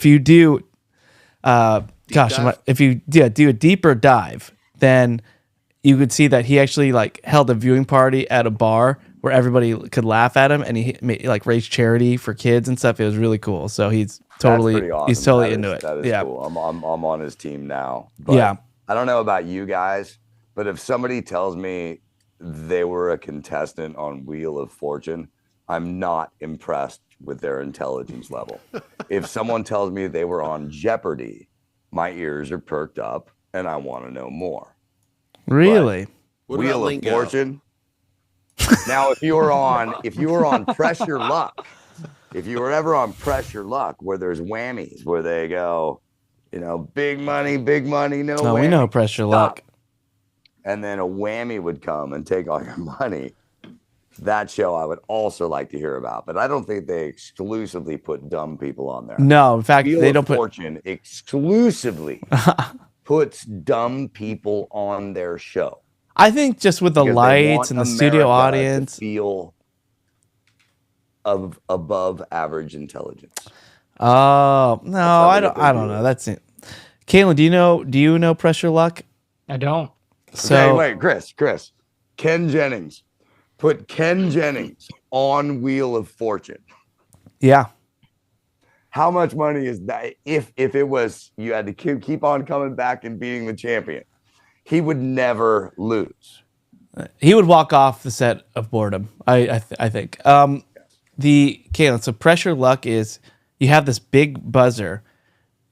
you do dive? if you do a deeper dive, then you could see that he actually like held a viewing party at a bar where everybody could laugh at him, and he like raised charity for kids and stuff. It was really cool. So he's totally That's pretty awesome. he's totally That into is- it. That is Yeah. cool. I'm on his team now. But Yeah. I don't know about you guys, but if somebody tells me they were a contestant on Wheel of Fortune, I'm not impressed with their intelligence level. If someone tells me they were on Jeopardy, my ears are perked up and I want to know more. Really? What Wheel about of Lingo? Fortune. Now, if you were on Press Your Luck, if you were ever on Press Your Luck, where there's whammies, where they go, big money, no Oh, whammy. we know pressure Stop. luck. And then a whammy would come and take all your money. That show I would also like to hear about, but I don't think they exclusively put dumb people on there. No, in fact, Wheel they of don't put. Fortune exclusively puts dumb people on their show. I think just with the Because they lights want and the studio America to audience. feel of above average intelligence. Oh no, I what don't. they I don't do. know. That's it. Caitlin, do you know pressure luck? I don't. So Okay, wait, Chris. Ken Jennings. Put Ken Jennings on Wheel of Fortune. yeah, How much money is that? If it was you had to keep on coming back and beating the champion, he would never lose. he would walk off the set of boredom. I think. Caitlin. So pressure luck is you have this big buzzer,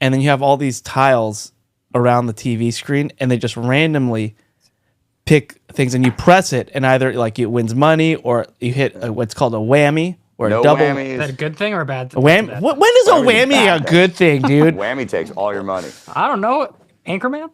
and then you have all these tiles around the TV screen, and they just randomly pick things, and you press it, and either like it wins money, or you hit what's called a whammy, or No a double. Is that a whammies. good thing or a bad A thing? wham- when is a Whammy's a whammy a bad good thing, dude? Whammy takes all your money. I don't know. Anchorman?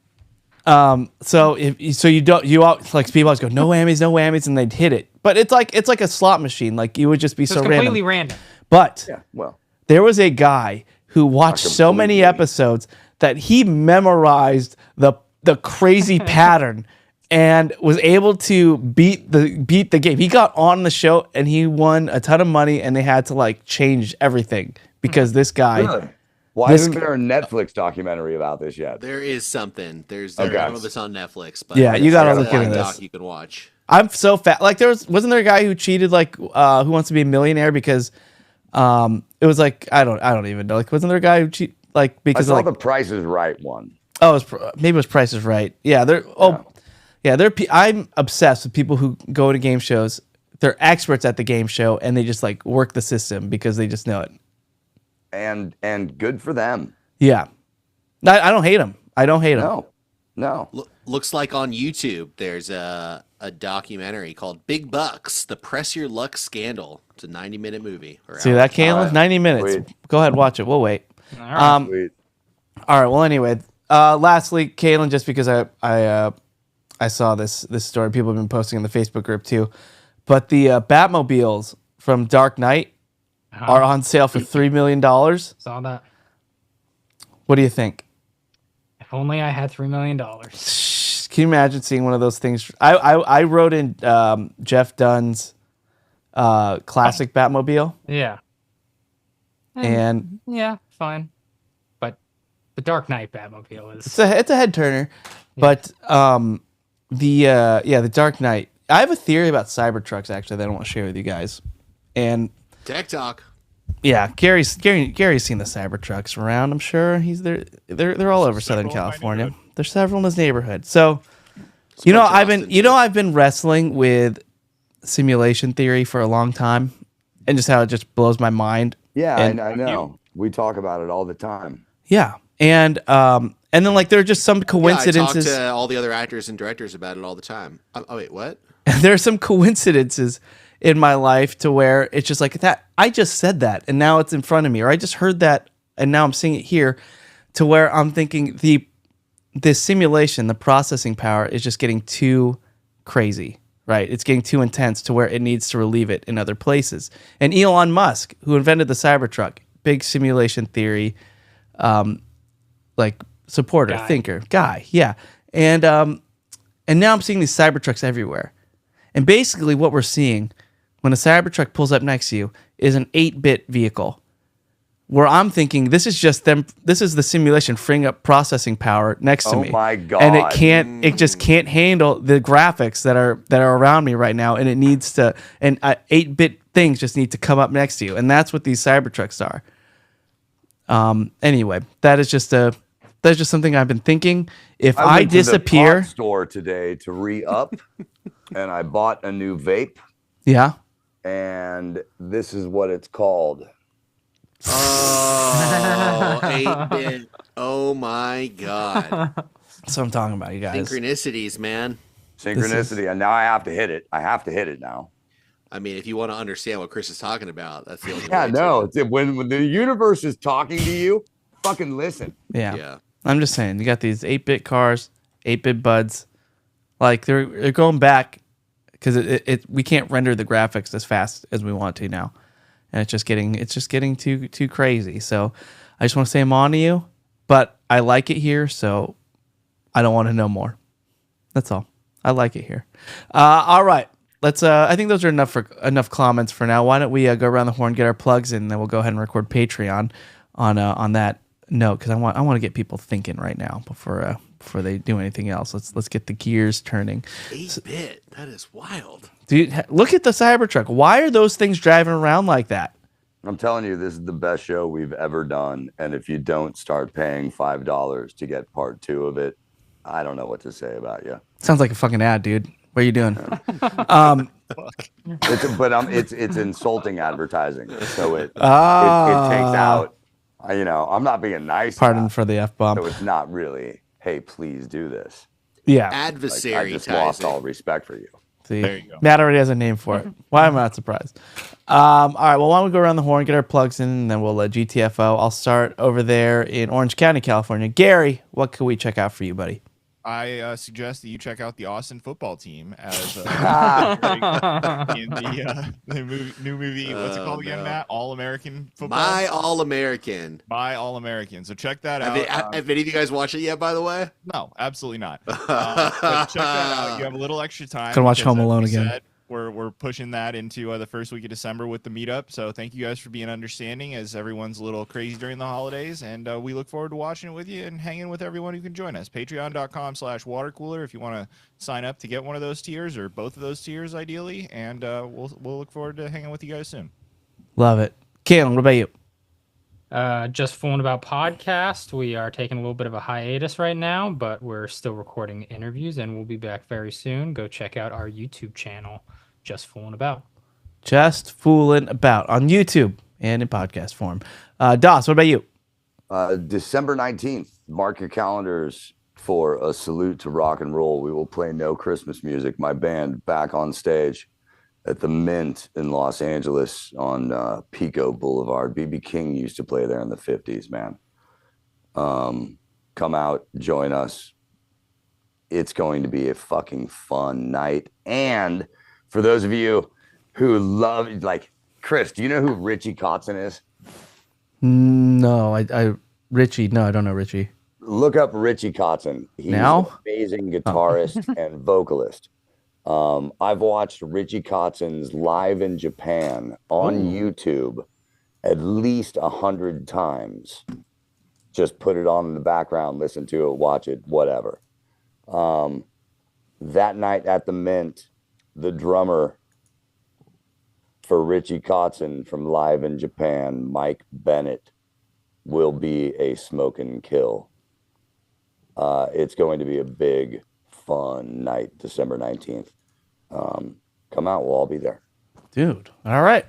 So you don't like people always go no whammies, and they'd hit it, but it's like a slot machine. Like you would just be So so it's random. completely random. But Yeah, well, there was a guy who watched so many completely. episodes that he memorized the crazy pattern and was able to beat the game. He got on the show and he won a ton of money, and they had to like change everything because this guy. really? Why This isn't there a Netflix documentary about this yet? There is something. There's Okay. I don't know if it's on Netflix, but Yeah, you gotta there's look a into doc this. you can watch. I'm so fat. Like wasn't there a guy who cheated like Who Wants to Be a Millionaire because it was like I don't even know. Like wasn't there a guy who cheat like I because saw of, like the Price is Right one. maybe it was Price is Right. Yeah, I'm obsessed with people who go to game shows. They're experts at the game show, and they just like work the system because they just know it. And good for them. Yeah, I don't hate them. I don't hate them. No. looks like on YouTube there's a documentary called Big Bucks: The Press Your Luck Scandal. It's a 90-minute movie. See that, Caitlin? 90 minutes. Sweet. Go ahead, watch it. We'll wait. All right. Sweet. All right. Well, anyway, lastly, Caitlin, just because I saw this story, people have been posting in the Facebook group too, but the Batmobiles from Dark Knight are on sale for $3 million. Saw that. What do you think? If only I had $3 million. Can you imagine seeing one of those things? I wrote in Jeff Dunn's classic Batmobile, Yeah. and Yeah, fine. But the Dark Knight Batmobile is. it's a head turner. But the Dark Knight. I have a theory about Cybertrucks actually that I want to share with you guys. And Tech Talk. yeah, Gary's seen the Cybertrucks around. I'm sure they're all over Southern Several in my California. neighborhood. There's several in his neighborhood. So I've been wrestling with simulation theory for a long time, and just how it just blows my mind. Yeah, And- I know. We talk about it all the time. Yeah, and then like there are just some Yeah, I coincidences. talk to all the other actors and directors about it all the time. Oh wait, what? There are some coincidences in my life to where it's just like that. I just said that, and now it's in front of me, or I just heard that, and now I'm seeing it here. To where I'm thinking the simulation, the processing power is just getting too crazy, right? It's getting too intense to where it needs to relieve it in other places. And Elon Musk, who invented the Cybertruck, big simulation theory, like supporter, thinker, guy, yeah. And now I'm seeing these Cybertrucks everywhere. And basically what we're seeing when a Cybertruck pulls up next to you is an 8-bit vehicle. Where I'm thinking this is just them. This is the simulation freeing up processing power next to me. Oh my God. And it just can't handle the graphics that are around me right now. And it needs to, and 8-bit things just need to come up next to you. And that's what these Cybertrucks are. Anyway, that's just something I've been thinking. If I went to the disappear, pot store today to re-up, and I bought a new vape, yeah, and this is what it's called. Oh, 8-bit. Oh my God. that's what I'm talking about, you guys. Synchronicities, man. Synchronicity, and now I have to hit it. I have to hit it now. I mean, if you want to understand what Chris is talking about, that's the only Yeah, way. no. It's when the universe is talking to you, fucking listen. Yeah. Yeah. I'm just saying, you got these 8-bit cars, 8-bit buds, like they're going back because we can't render the graphics as fast as we want to now, and it's just getting too crazy. So I just want to say I'm on to you, but I like it here, so I don't want to know more. That's all. I like it here. All right, let's. I think those are enough comments for now. Why don't we go around the horn, get our plugs in, and then we'll go ahead and record Patreon on that note, because I want to get people thinking right now before they do anything else. Let's get the gears turning. 8-bit. That is wild. Dude, look at the Cybertruck. Why are those things driving around like that? I'm telling you, this is the best show we've ever done. And if you don't start paying $5 to get part 2 of it, I don't know what to say about you. Sounds like a fucking ad, dude. What are you doing? It's insulting advertising. So it takes out. I'm not being nice. Pardon enough, for the F-bomb. So it's not really, hey, please do this. Yeah. Like, Adversary I just ties lost in. all respect for you. See, There you go. Matt already has a name for it. Why am I not surprised? All right, well, why don't we go around the horn, get our plugs in, and then we'll GTFO. I'll start over there in Orange County, California. Gary, what can we check out for you, buddy? I suggest that you check out the Austin football team as in the new movie. What's it called again, no. Matt? All American football. My All-American. My All American. So check that out. Have any of you guys watched it yet, by the way? No, absolutely not. But check that out. You have a little extra time. Gonna watch because, Home Alone we again. said, We're pushing that into the first week of December with the meetup. So thank you guys for being understanding as everyone's a little crazy during the holidays. And we look forward to watching it with you and hanging with everyone who can join us. Patreon.com/watercooler if you want to sign up to get one of those tiers or both of those tiers ideally. And we'll look forward to hanging with you guys soon. Love it. Caitlin, what about you? Just Fooling About podcast. We are taking a little bit of a hiatus right now, but we're still recording interviews and we'll be back very soon. Go check out our YouTube channel, Just Fooling About. Just Fooling About on YouTube and in podcast form. Doss, what about you? December 19th, mark your calendars. for a salute to rock and roll, we will play No Christmas Music, my band, back on stage at the Mint in Los Angeles on Pico Boulevard. B.B. King used to play there in the 50s, man. Come out, join us. It's going to be a fucking fun night. And for those of you who love, like, Chris, do you know who Richie Kotzen is? No, Richie. No, I don't know Richie. Look up Richie Kotzen. He's Now? an amazing guitarist and vocalist. I've watched Richie Kotzen's live in Japan on YouTube at least 100 times. Just put it on in the background, listen to it, watch it, whatever. That night at the Mint, the drummer for Richie Kotzen from Live in Japan, Mike Bennett, will be a smoking kill. It's going to be a big, fun night, December 19th. Come out, we'll all be there. Dude, all right.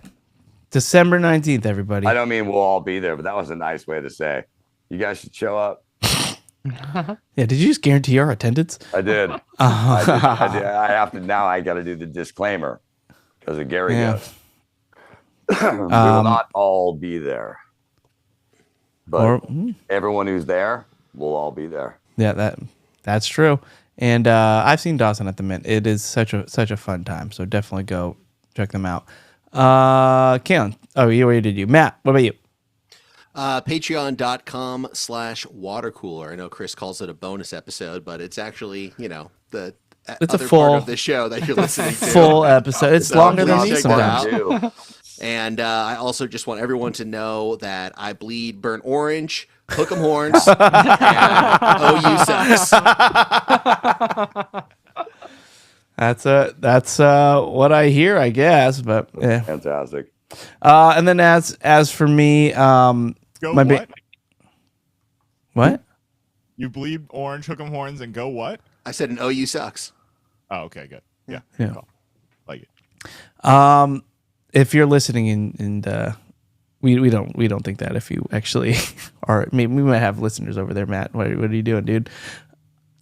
December 19th, everybody. I don't mean we'll all be there, but that was a nice way to say. You guys should show up. Yeah, did you just guarantee our attendance? I did. I did. I have to now. I got to do the disclaimer because of Gary goes. We will not all be there, but everyone who's there will all be there. Yeah, that's true. And I've seen Dawson at the Mint. It is such a fun time. So definitely go check them out. Keon, you already did you. Matt, what about you? Patreon.com/watercooler. I know Chris calls it a bonus episode, but it's actually, the it's other a full part of the show that you're listening to. Full episode. It's longer than me check that sometimes. out. And I also just want everyone to know that I bleed burnt orange, hook 'em horns, and OU sucks. That's what I hear, I guess. But yeah, Fantastic. and then as for me, Go my what? What? You bleed orange, hook 'em horns, and go what? I said an OU sucks. Oh, okay, good. Yeah. Cool. Like it. If you're listening and we don't think that if you actually are, maybe we might have listeners over there. Matt, what are you doing, dude?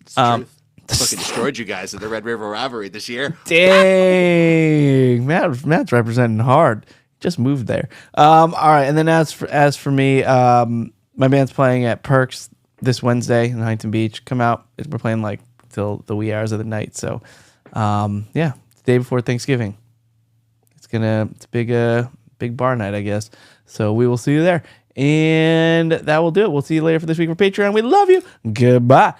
It's the truth. Fucking destroyed you guys at the Red River Rivalry this year. Dang, Matt's representing hard. Just moved there. All right, and then as for me, my band's playing at Perks this Wednesday in Huntington Beach. Come out. We're playing like till the wee hours of the night. So, yeah, it's the day before Thanksgiving. It's a big bar night, I guess. So we will see you there. And that will do it. We'll see you later for this week for Patreon. We love you. Goodbye.